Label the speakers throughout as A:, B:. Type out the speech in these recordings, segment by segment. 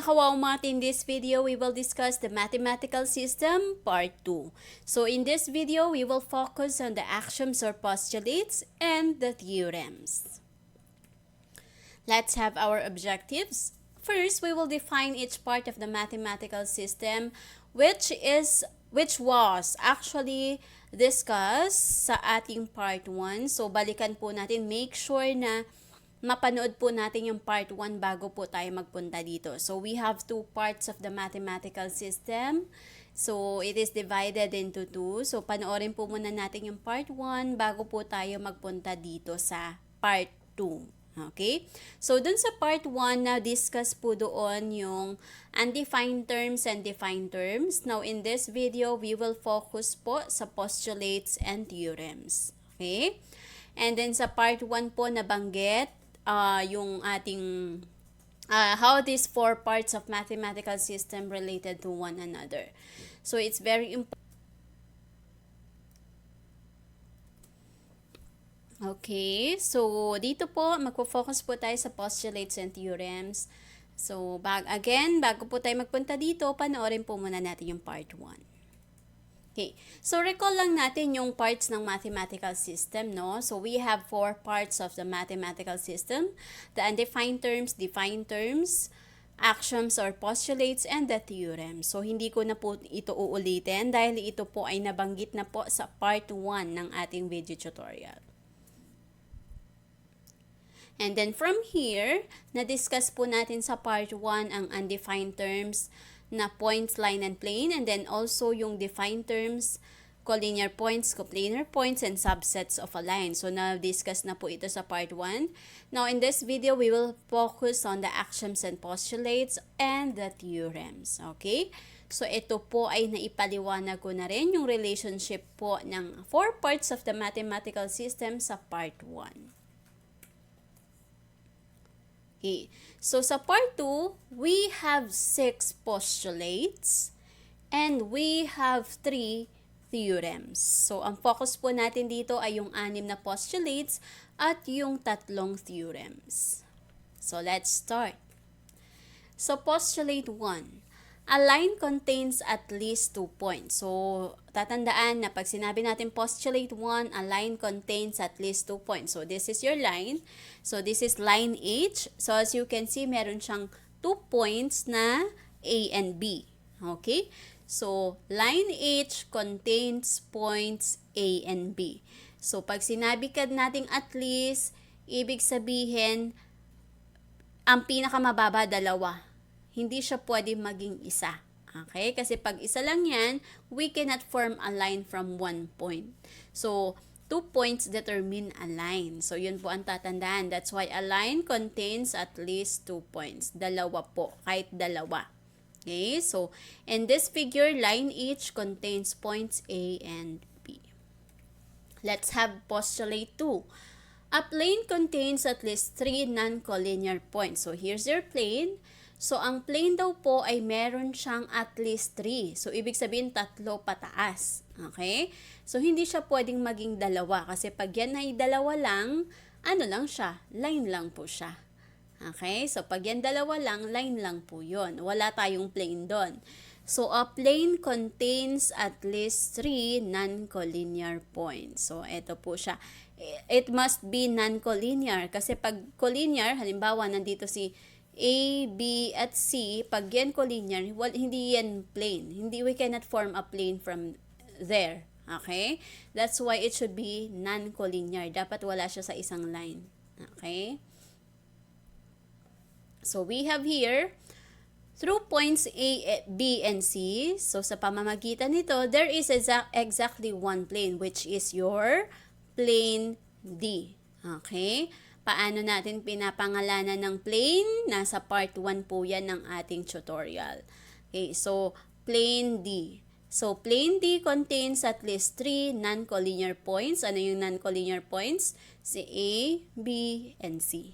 A: mga kawawmati, in this video, we will discuss the mathematical system, part 2. So in this video, we will focus on the axioms or postulates and the theorems. Let's have our objectives. First, we will define each part of the mathematical system, which was actually discussed sa ating part 1. So balikan po natin, make sure na mapanood po natin yung part 1 bago po tayo magpunta dito. So, we have two parts of the mathematical system. So, it is divided into two. So, panoorin po muna natin yung part 1 bago po tayo magpunta dito sa part 2. Okay? So, dun sa part 1, na-discuss po doon yung undefined terms and defined terms. Now, in this video, we will focus po sa postulates and theorems. Okay? And then, sa part 1 po nabanggit, yung ating how these four parts of mathematical system related to one another. So it's very important. Okay, so dito po magfo-focus po tayo sa postulates and theorems. So bago po tayo magpunta dito, panoorin po muna natin yung part 1. Okay, so recall lang natin yung parts ng mathematical system, no? So we have four parts of the mathematical system: the undefined terms, defined terms, axioms or postulates, and the theorem. So hindi ko na po ito uulitin dahil ito po ay nabanggit na po sa part 1 ng ating video tutorial. And then from here, na-discuss po natin sa part 1 ang undefined terms na points, line, and plane, and then also yung defined terms, collinear points, coplanar points, and subsets of a line. So, na-discuss na po ito sa part 1. Now, in this video, we will focus on the axioms and postulates and the theorems. Okay? So, ito po ay naipaliwanag ko na rin yung relationship po ng four parts of the mathematical system sa part 1. Okay. So, sa part 2, we have 6 postulates and we have 3 theorems. So, ang focus po natin dito ay yung 6 na postulates at yung 3 theorems. So, let's start. So, postulate 1. A line contains at least 2 points. So, tatandaan na pag sinabi natin postulate 1, a line contains at least 2 points. So, this is your line. So, this is line H. So, as you can see, meron siyang 2 points na A and B. Okay? So, line H contains points A and B. So, pag sinabi ka natin at least, ibig sabihin, ang pinakamababa, 2. Hindi siya pwede maging isa. Okay? Kasi pag isa lang yan, we cannot form a line from 1 point. So, 2 points determine a line. So, yun po ang tatandaan. That's why a line contains at least 2 points. 2 po. Kahit 2. Okay? So, in this figure, line H contains points A and B. Let's have postulate 2. A plane contains at least 3 non-collinear points. So, here's your plane. So, ang plane daw po ay meron siyang at least 3. So, ibig sabihin 3 pataas. Okay? So, hindi siya pwedeng maging 2 kasi pag yan ay 2 lang, ano lang siya? Line lang po siya. Okay? So, pag yan 2 lang, line lang po yun. Wala tayong plane doon. So, a plane contains at least 3 non-collinear points. So, ito po siya. It must be non-collinear kasi pag collinear, halimbawa, nandito si A, B, at C, pag yan collinear, hindi yan plane. We cannot form a plane from there. Okay? That's why it should be non-collinear. Dapat wala siya sa isang line. Okay? So, we have here, through points A, B, and C, so sa pamamagitan nito, there is exactly one plane, which is your plane D. Okay? Paano natin pinapangalanan ng plane? Nasa part 1 po yan ng ating tutorial. Okay, so plane D. So plane D contains at least 3 non-collinear points. Ano yung non-collinear points? Si A, B, and C.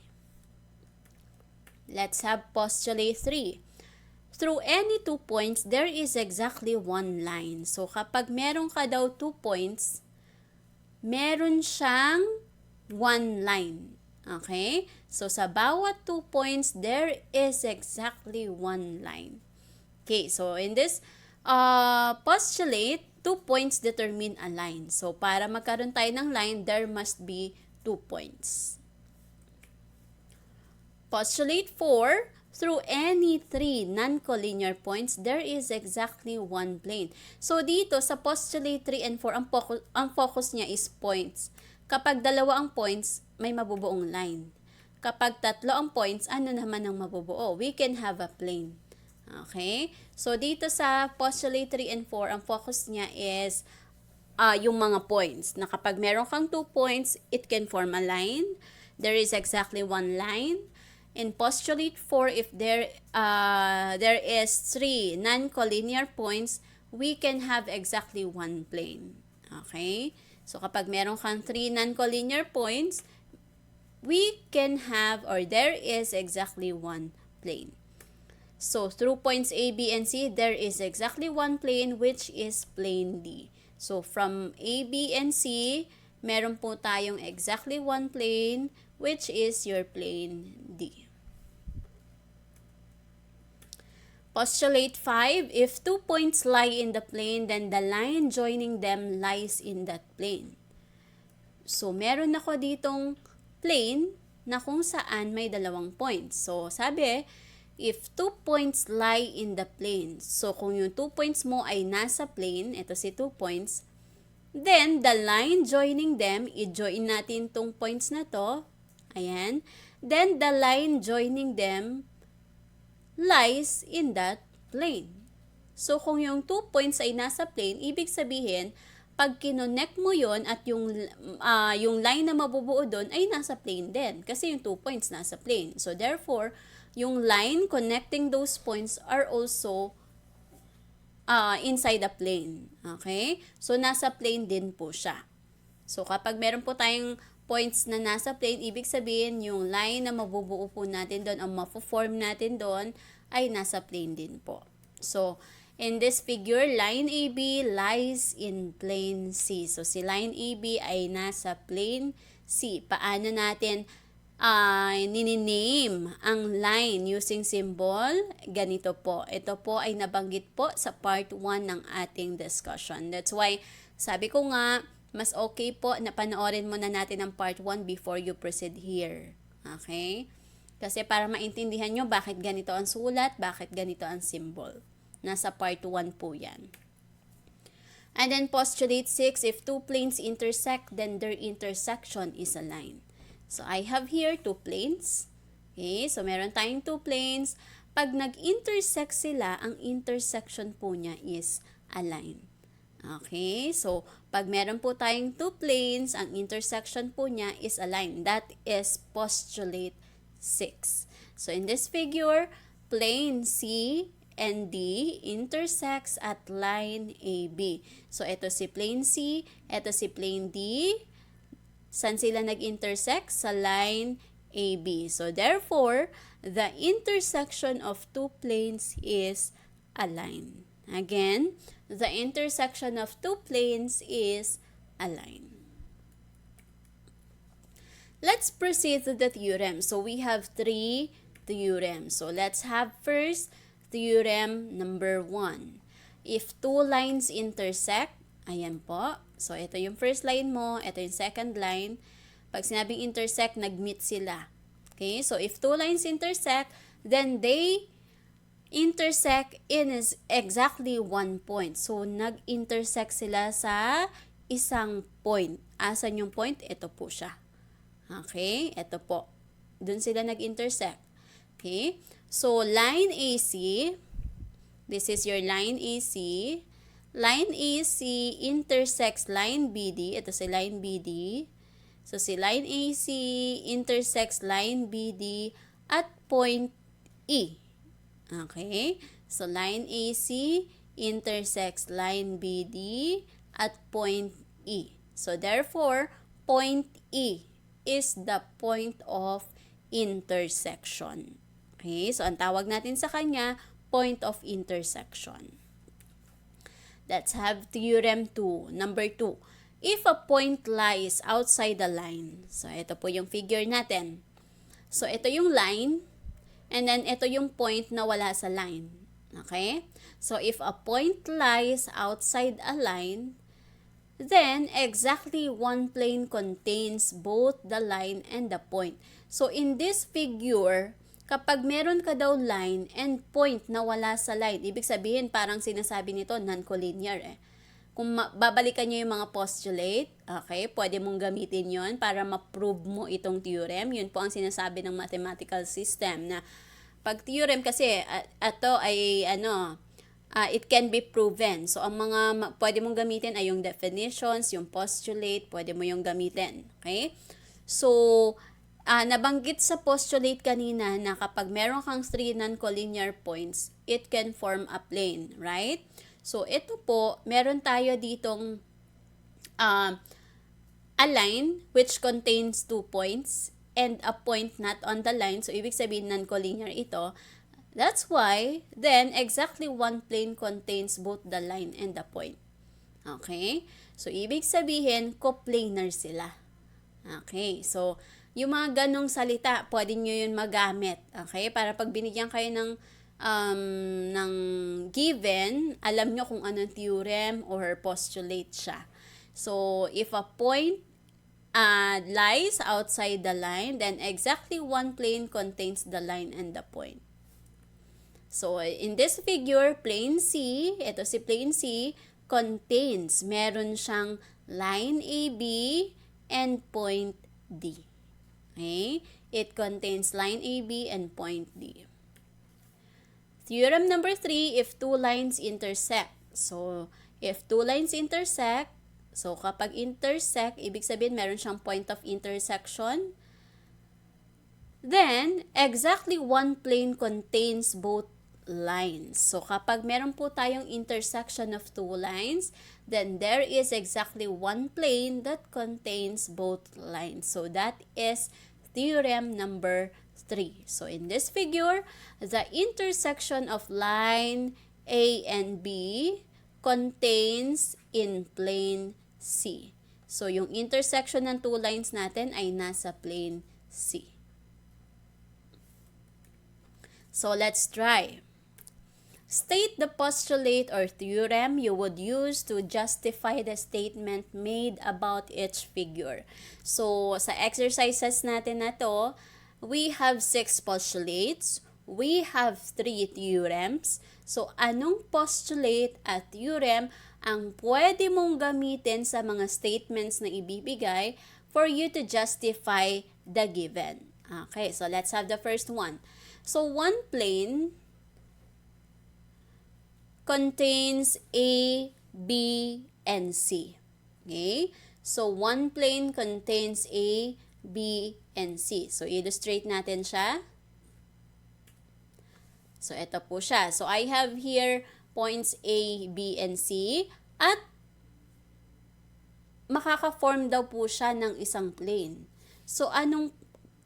A: Let's have postulate 3. Through any 2 points, there is exactly one line. So kapag meron ka daw 2 points, meron siyang one line. Okay? So, sa bawat 2 points, there is exactly 1 line. Okay, so in this postulate, 2 points determine a line. So, para magkaroon tayo ng line, there must be 2 points. Postulate 4, through any 3 non-collinear points, there is exactly 1 plane. So, dito sa postulate 3 and 4, ang focus niya is points. Kapag dalawa ang points, may mabubuong line. Kapag tatlo ang points, ano naman ang mabubuo? We can have a plane. Okay? So, dito sa postulate 3 and 4, ang focus niya is yung mga points. Na kapag meron kang 2 points, it can form a line. There is exactly 1 line. In postulate 4, if there is 3 non-collinear points, we can have exactly 1 plane. Okay? So, kapag meron kang 3 non-collinear points, we can have, or there is exactly 1 plane. So, through points A, B, and C, there is exactly 1 plane, which is plane D. So, from A, B, and C, meron po tayong exactly 1 plane, which is your plane D. Postulate 5, if 2 points lie in the plane, then the line joining them lies in that plane. So, meron ako ditong plane na kung saan may 2 points. So, sabi, if 2 points lie in the plane, so kung yung 2 points mo ay nasa plane, ito si 2 points, then the line joining them, i-join natin tong points na to, ayan, then the line joining them lies in that plane. So, kung yung 2 points ay nasa plane, ibig sabihin, pag kinonect mo yon at yung line na mabubuo doon ay nasa plane din. Kasi yung 2 points nasa plane. So, therefore, yung line connecting those points are also inside the plane. Okay? So, nasa plane din po siya. So, kapag meron po tayong points na nasa plane, ibig sabihin yung line na mabubuo po natin doon, ang mapo-form natin doon, ay nasa plane din po. So, in this figure, line AB lies in plane C. So, si line AB ay nasa plane C. Paano natin nininame ang line using symbol? Ganito po. Ito po ay nabanggit po sa part 1 ng ating discussion. That's why, sabi ko nga, mas okay po na panoorin mo na natin ang part 1 before you proceed here. Okay? Kasi para maintindihan nyo bakit ganito ang sulat, bakit ganito ang symbol. Nasa part 1 po yan. And then postulate 6, if 2 planes intersect, then their intersection is a line. So, I have here 2 planes. Okay, so meron tayong 2 planes. Pag nag-intersect sila, ang intersection po niya is a line. Okay, so pag meron po tayong 2 planes, ang intersection po niya is a line. That is postulate 6. So, in this figure, plane C and D intersects at line AB. So, ito si plane C, ito si plane D. Saan sila nag-intersect? Sa line AB. So, therefore, the intersection of 2 planes is a line. Again, the intersection of 2 planes is a line. Let's proceed to the theorem. So, we have 3 theorems. So, let's have first theorem number 1. If 2 lines intersect, ayan po. So, ito yung first line mo, ito yung second line. Pag sinabing intersect, nag-meet sila. Okay? So, if 2 lines intersect, then they intersect in exactly 1 point. So, nag-intersect sila sa isang point. Asan yung point? Ito po siya. Okay? Ito po. Doon sila nag-intersect. Okay? So, line AC, this is your line AC. Line AC intersects line BD. Ito si line BD. So, si line AC intersects line BD at point E. Okay? So, line AC intersects line BD at point E. So, therefore, point E is the point of intersection. Okay? So, ang tawag natin sa kanya, point of intersection. Let's have theorem 2. Number 2. if a point lies outside the line, so ito po yung figure natin. So ito yung line, and then ito yung point na wala sa line. Okay? So if a point lies outside a line, then exactly one plane contains both the line and the point. So in this figure, kapag meron ka daw line and point na wala sa line, ibig sabihin parang sinasabi nito non-collinear eh. Kung babalikan nyo yung mga postulate, okay, pwede mong gamitin yon para ma-prove mo itong theorem. Yun po ang sinasabi ng mathematical system na pag theorem kasi, ito ay it can be proven. So, ang mga pwede mong gamitin ay yung definitions, yung postulate, pwede mo yung gamitin. Okay? So, nabanggit sa postulate kanina na kapag meron kang 3 non-collinear points, it can form a plane, right? So, ito po, meron tayo ditong a line which contains 2 points and a point not on the line. So, ibig sabihin non-collinear ito. That's why, then, exactly one plane contains both the line and the point. Okay? So, ibig sabihin, coplanar sila. Okay? So, yung mga ganong salita, pwede nyo yun magamit. Okay? Para pag binigyan kayo ng given, alam nyo kung anong theorem or postulate siya. So, if a point lies outside the line, then exactly one plane contains the line and the point. So, in this figure, plane C, ito si plane C, contains, meron siyang line AB and point D. Okay? It contains line AB and point D. Theorem number 3, if two lines intersect. So, if two lines intersect, so kapag intersect, ibig sabihin meron siyang point of intersection. Then, exactly one plane contains both lines. So, kapag meron po tayong intersection of two lines, then there is exactly one plane that contains both lines. So, that is theorem number 3. So, in this figure, the intersection of line A and B contains in plane C. So, yung intersection ng two lines natin ay nasa plane C. So, let's try. State the postulate or theorem you would use to justify the statement made about each figure. So, sa exercises natin na to, we have 6 postulates, we have 3 theorems. So, anong postulate at theorem ang pwede mong gamitin sa mga statements na ibibigay for you to justify the given? Okay, so let's have the first one. So, one plane contains A, B, and C. Okay? So, one plane contains A, B, and C. So, illustrate natin siya. So, ito po siya. So, I have here points A, B, and C. At makaka-form daw po siya ng isang plane. So, anong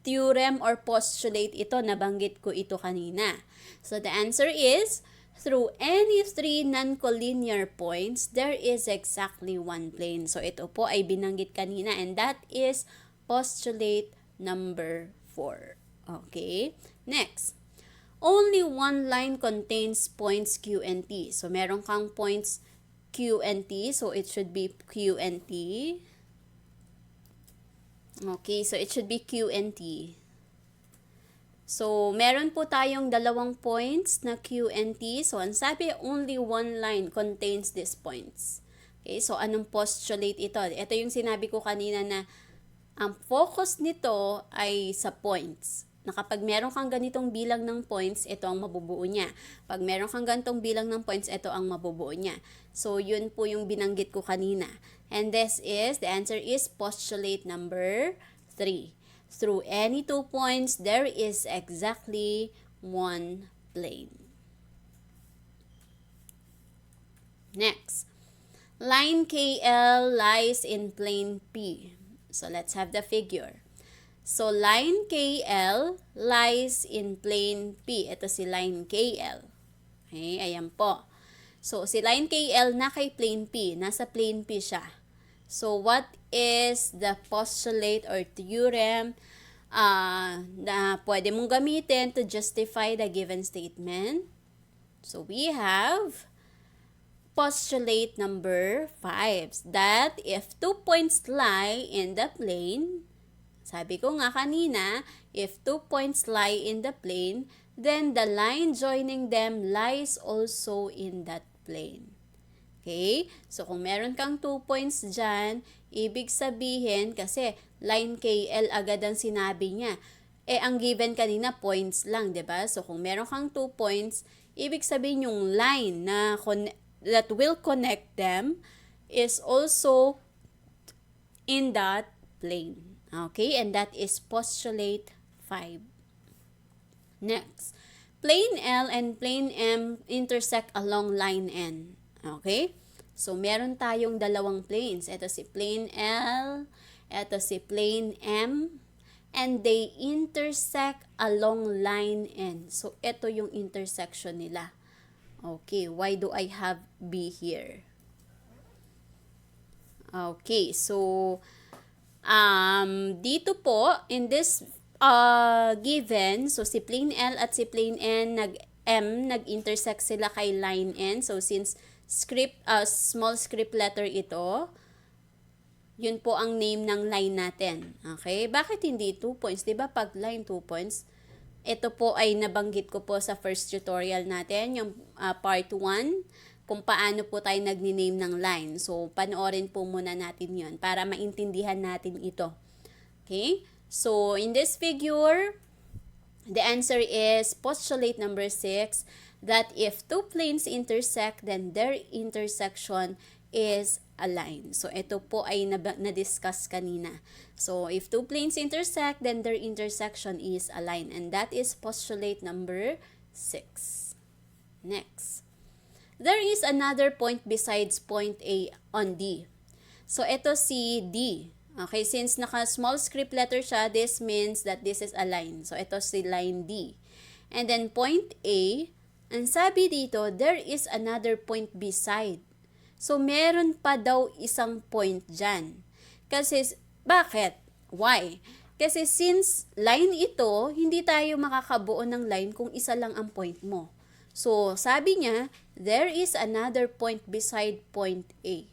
A: theorem or postulate ito? Nabanggit ko ito kanina. So, the answer is, through any 3 non-collinear points, there is exactly one plane. So, ito po ay binanggit kanina and that is postulate number 4. Okay? Next. Only one line contains points Q and T. So, meron kang points Q and T. So, it should be Q and T. Okay, so it should be Q and T. So, meron po tayong dalawang points na Q and T. So, ang sabi, only one line contains these points. Okay, so anong postulate ito? Ito yung sinabi ko kanina na ang focus nito ay sa points. Na kapag meron kang ganitong bilang ng points, ito ang mabubuo niya. Pag meron kang ganitong bilang ng points, ito ang mabubuo niya. So, yun po yung binanggit ko kanina. And this is, the answer is postulate number 3. Through any 2 points, there is exactly one plane. Next, line KL lies in plane P. So, let's have the figure. So, line KL lies in plane P. Ito si line KL. Okay, ayan po. So, si line KL na kay plane P. Nasa plane P siya. So, what is the postulate or theorem na pwede mong gamitin to justify the given statement? So, we have postulate number 5, that if 2 points lie in the plane, sabi ko nga kanina, if 2 points lie in the plane, then the line joining them lies also in that plane. Okay? So, kung meron kang 2 points dyan, ibig sabihin, kasi line KL agad ang sinabi niya. Ang given kanina, points lang, 'di ba? So, kung meron kang 2 points, ibig sabihin yung line na that will connect them is also in that plane. Okay? And that is postulate 5. Next, plane L and plane M intersect along line N. Okay? So, meron tayong dalawang planes. Ito si plane L, ito si plane M, and they intersect along line N. So, ito yung intersection nila. Okay, why do I have B here? Okay, so, dito po, in this given, so si plane L at si plane N, nag-intersect sila kay line N. So, since small script letter ito, yun po ang name ng line natin. Okay? Bakit hindi 2 points? Diba pag line 2 points, ito po ay nabanggit ko po sa first tutorial natin, yung part 1, kung paano po tayo nag-name ng line. So, panoorin po muna natin yun para maintindihan natin ito. Okay? So, in this figure, the answer is postulate number 6, that if 2 planes intersect, then their intersection is a line. So, ito po ay na-discuss kanina. So, if 2 planes intersect, then their intersection is a line. And that is postulate number 6. Next. There is another point besides point A on D. So, ito si D. Okay, since naka-small script letter siya, this means that this is a line. So, ito si line D. And then, point A, ang sabi dito, there is another point beside. So, meron pa daw isang point dyan. Kasi, bakit? Why? Kasi since line ito, hindi tayo makakabuo ng line kung isa lang ang point mo. So, sabi niya, there is another point beside point A.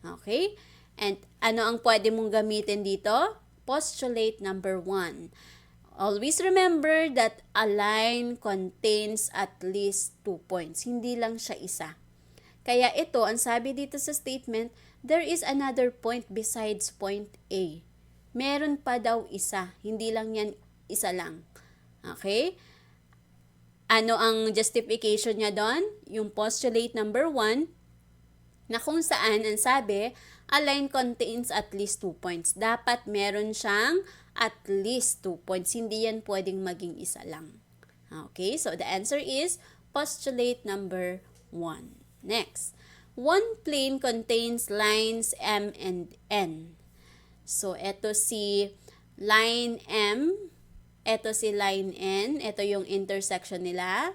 A: Okay? And ano ang pwede mong gamitin dito? Postulate number 1. Always remember that a line contains at least 2 points. Hindi lang siya isa. Kaya ito, ang sabi dito sa statement, there is another point besides point A. Meron pa daw isa. Hindi lang yan isa lang. Okay? Ano ang justification niya doon? Yung postulate number 1, na kung saan ang sabi, a line contains at least 2 points. Dapat meron siyang at least 2 points. Hindi yan pwedeng maging isa lang. Okay, so the answer is postulate number 1. Next, one plane contains lines M and N. So, ito si line M, ito si line N, ito yung intersection nila.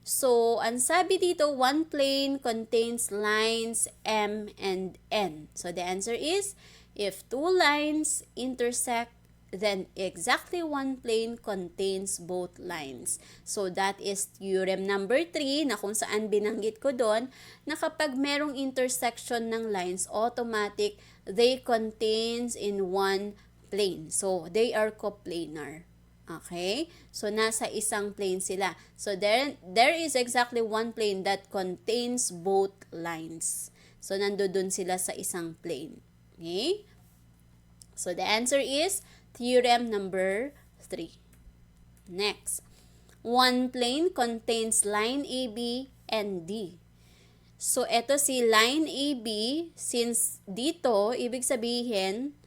A: So, ang sabi dito, one plane contains lines M and N. So, the answer is, if 2 lines intersect, then exactly one plane contains both lines. So, that is theorem number 3, na kung saan binanggit ko doon, na kapag merong intersection ng lines, automatic, they contains in one plane. So, they are coplanar. Okay? So, nasa isang plane sila. So, there is exactly one plane that contains both lines. So, nandoon sila sa isang plane. Okay? So, the answer is theorem number 3. Next. One plane contains line AB and D. So, eto si line AB, since dito, ibig sabihin,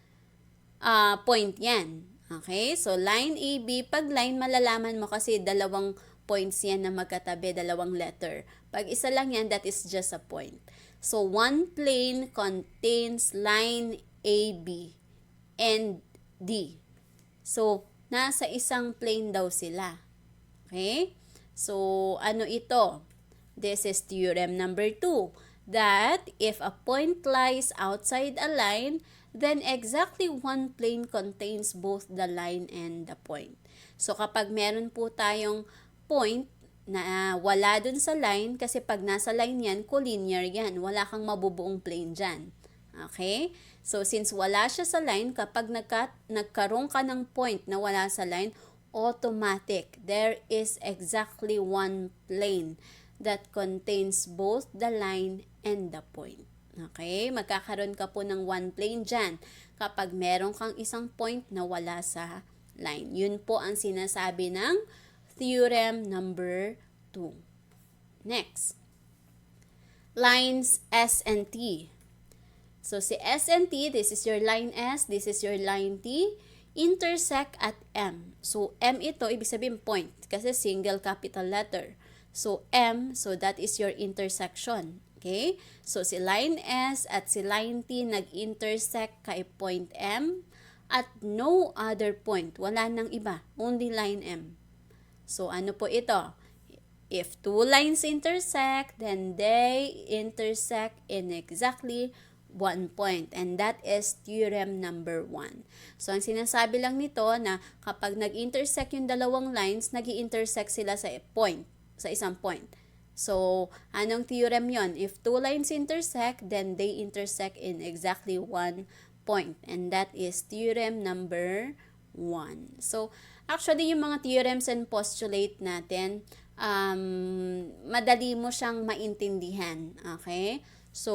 A: point yan. Okay, so line AB, pag line malalaman mo kasi dalawang points yan na magkatabi, dalawang letter. Pag isa lang yan, that is just a point. So, one plane contains line AB and D. So, nasa isang plane daw sila. Okay? So, ano ito? This is theorem number 2. that if a point lies outside a line, then exactly one plane contains both the line and the point. So kapag meron po tayong point na wala dun sa line, kasi pag nasa line yan, collinear yan. Wala kang mabubuong plane dyan. Okay? So since wala siya sa line, kapag nagkaroon ka ng point na wala sa line, automatic. There is exactly one plane that contains both the line and the point. Okay? Magkakaroon ka po ng one plane dyan kapag meron kang isang point na wala sa line. Yun po ang sinasabi ng theorem number 2. Next. Lines S and T. So, si S and T, this is your line S, this is your line T, intersect at M. So, M ito, ibig sabihin point, kasi single capital letter. So, M, so that is your intersection. Okay? So, si line S at si line T nag-intersect kay point M at no other point. Wala nang iba, only line M. So, ano po ito? If two lines intersect, then they intersect in exactly one point. And that is theorem number 1. So, ang sinasabi lang nito na kapag nag-intersect yung dalawang lines, nag-intersect sila sa point, sa isang point. So, anong theorem yon? If two lines intersect, then they intersect in exactly one point. And that is theorem number 1. So, actually, yung mga theorems and postulate natin, madali mo siyang maintindihan. Okay? So,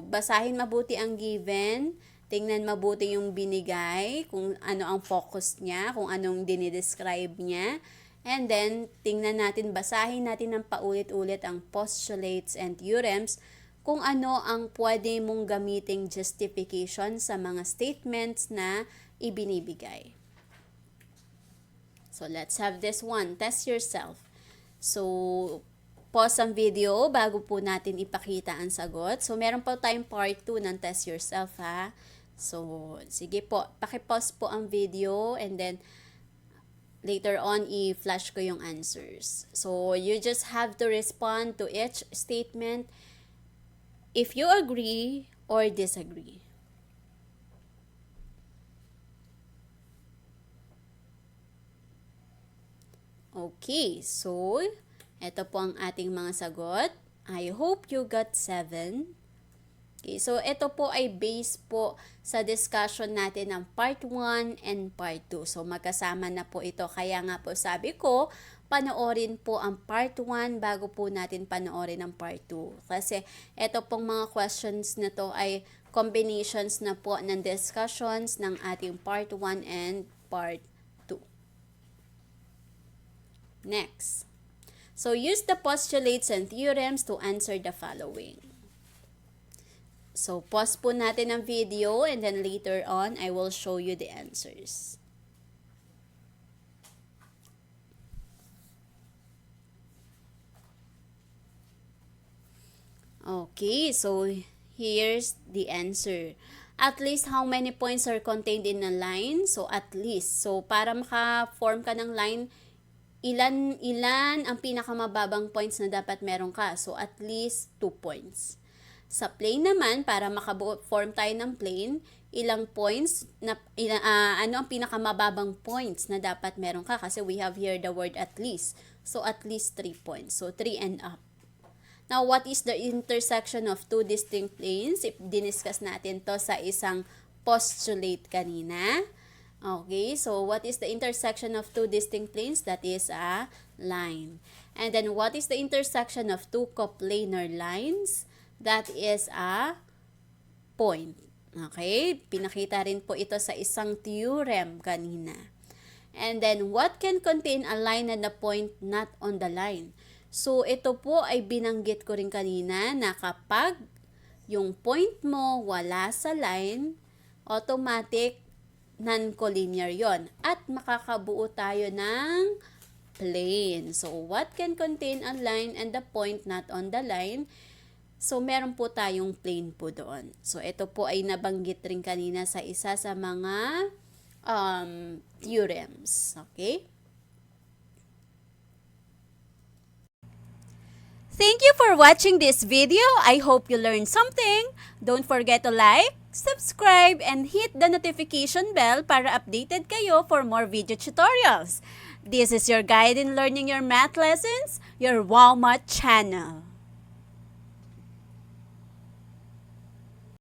A: basahin mabuti ang given, tingnan mabuti yung binigay, kung ano ang focus niya, kung anong dinidescribe niya, and then, tingnan natin, basahin natin ng paulit-ulit ang postulates and theorems, kung ano ang pwede mong gamiting justification sa mga statements na ibinibigay. So, let's have this one. Test yourself. So, pause ang video bago po natin ipakita ang sagot. So, meron pa tayong part 2 ng test yourself, ha? So, sige po. Paki-pause po ang video and then later on, i-flash ko yung answers. So, you just have to respond to each statement if you agree or disagree. Okay, so, ito po ang ating mga sagot. I hope you got 7. Okay, so ito po ay base po sa discussion natin ng part 1 and part 2. So, magkasama na po ito. Kaya nga po sabi ko, panoorin po ang part 1 bago po natin panoorin ang part 2. Kasi ito pong mga questions na to ay combinations na po ng discussions ng ating part 1 and part 2. Next. So, use the postulates and theorems to answer the following. So, pause po natin ang video and then later on, I will show you the answers. Okay, so here's the answer. At least how many points are contained in a line? So, at least. So, para maka-form ka ng line, ilan ang pinakamababang points na dapat meron ka? So, at least 2 points. Sa plane naman, para maka-form tayo ng plane, ilang points, ano ang pinakamababang points na dapat meron ka? Kasi we have here the word at least. So, at least 3 points. So, 3 and up. Now, what is the intersection of two distinct planes? If diniscuss natin to sa isang postulate kanina. Okay, so what is the intersection of two distinct planes? That is a line. And then what is the intersection of two coplanar lines? That is a point. Okay, pinakita rin po ito sa isang theorem kanina. And then what can contain a line and a point not on the line? So ito po ay binanggit ko rin kanina na kapag yung point mo wala sa line, automatic non-collinear yon at makakabuo tayo ng plane. So, what can contain a line and the point not on the line? So, meron po tayong plane po doon. So, ito po ay nabanggit rin kanina sa isa sa mga theorems. Okay? Thank you for watching this video. I hope you learned something. Don't forget to like, subscribe, and hit the notification bell para updated kayo for more video tutorials. This is your guide in learning your math lessons, your Wow Math channel.